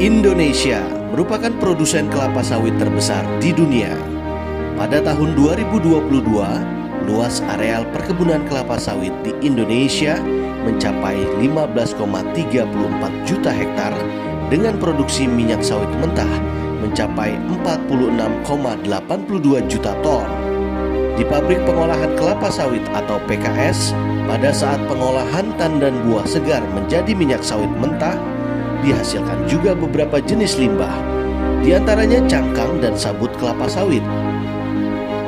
Indonesia merupakan produsen kelapa sawit terbesar di dunia. Pada tahun 2022, luas areal perkebunan kelapa sawit di Indonesia mencapai 15,34 juta hektar dengan produksi minyak sawit mentah mencapai 46,82 juta ton. Di pabrik pengolahan kelapa sawit atau PKS, pada saat pengolahan tandan buah segar menjadi minyak sawit mentah, dihasilkan juga beberapa jenis limbah, di antaranya cangkang dan sabut kelapa sawit.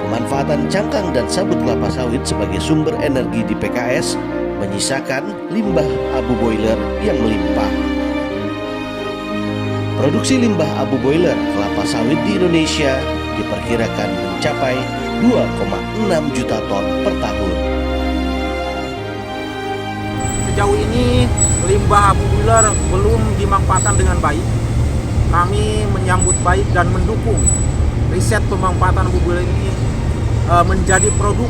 Pemanfaatan cangkang dan sabut kelapa sawit sebagai sumber energi di PKS menyisakan limbah abu boiler yang melimpah. Produksi limbah abu boiler kelapa sawit di Indonesia diperkirakan mencapai 2,6 juta ton per tahun. Sejauh ini limbah abu boiler belum dimanfaatkan dengan baik. Kami menyambut baik dan mendukung riset pemanfaatan abu boiler ini menjadi produk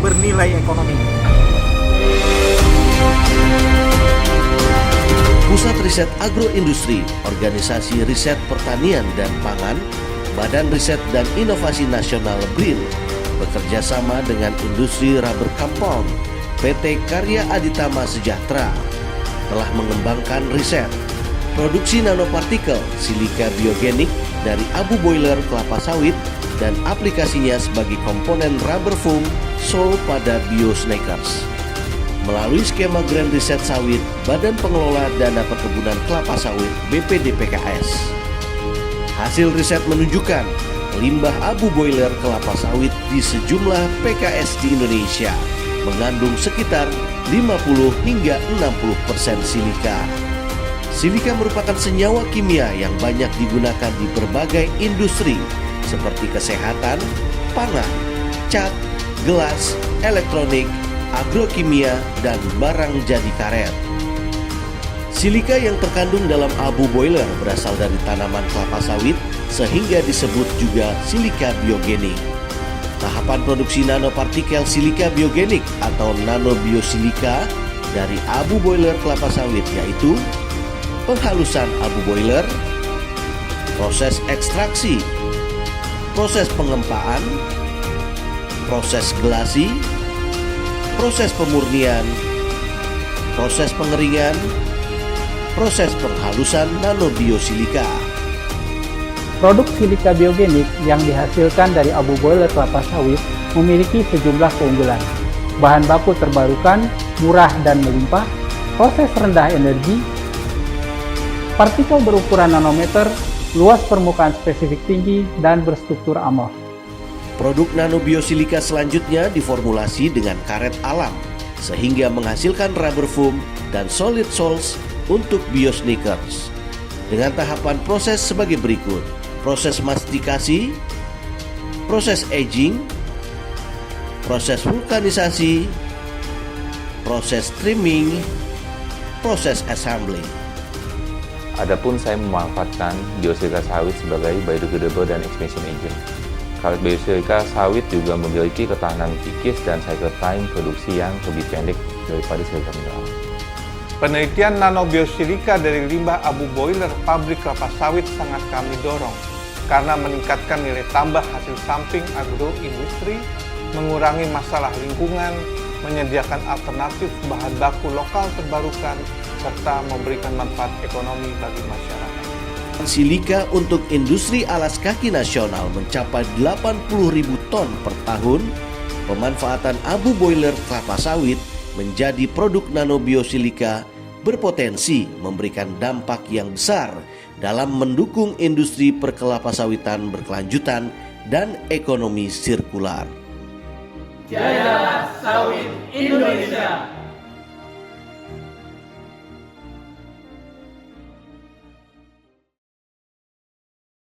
bernilai ekonomi. Pusat Riset Agroindustri, Organisasi Riset Pertanian dan Pangan, Badan Riset dan Inovasi Nasional BRIN, bekerja sama dengan industri rubber compound, PT Karya Aditama Sejahtera, telah mengembangkan riset produksi nanopartikel silika biogenik dari abu boiler kelapa sawit dan aplikasinya sebagai komponen rubber foam sol pada biosneakers. Melalui skema Grand Riset Sawit, Badan Pengelola Dana Perkebunan Kelapa Sawit BPD PKS. Hasil riset menunjukkan limbah abu boiler kelapa sawit di sejumlah PKS di Indonesia mengandung sekitar 50 hingga 60% silika. Silika merupakan senyawa kimia yang banyak digunakan di berbagai industri seperti kesehatan, pangan, cat, gelas, elektronik, agrokimia, dan barang jadi karet. Silika yang terkandung dalam abu boiler berasal dari tanaman kelapa sawit sehingga disebut juga silika biogenik. Tahapan produksi nanopartikel silika biogenik atau nanobiosilika dari abu boiler kelapa sawit yaitu penghalusan abu boiler, proses ekstraksi, proses pengempaan, proses gelasi, proses pemurnian, proses pengeringan, proses penghalusan nanobiosilika. Produk silika biogenik yang dihasilkan dari abu boiler kelapa sawit memiliki sejumlah keunggulan. Bahan baku terbarukan, murah dan melimpah, proses rendah energi, partikel berukuran nanometer, luas permukaan spesifik tinggi, dan berstruktur amorf. Produk nanobiosilika selanjutnya diformulasi dengan karet alam, sehingga menghasilkan rubber foam dan solid soles untuk biosneakers. Dengan tahapan proses sebagai berikut: proses mastikasi, proses aging, proses vulkanisasi, proses trimming, proses assembly. Adapun saya memanfaatkan biosilika sawit sebagai biodegradable dan expansion agent. Karet biosilika sawit juga memiliki ketahanan kikis dan cycle time produksi yang lebih pendek daripada silika mineral. Penelitian nanobiosilika dari limbah abu boiler pabrik kelapa sawit sangat kami dorong karena meningkatkan nilai tambah hasil samping agroindustri, mengurangi masalah lingkungan, menyediakan alternatif bahan baku lokal terbarukan, serta memberikan manfaat ekonomi bagi masyarakat. Silika untuk industri alas kaki nasional mencapai 80.000 ton per tahun. Pemanfaatan abu boiler kelapa sawit menjadi produk nanobiosilika berpotensi memberikan dampak yang besar dalam mendukung industri perkelapa sawitan berkelanjutan dan ekonomi sirkular. Jaya Sawit Indonesia.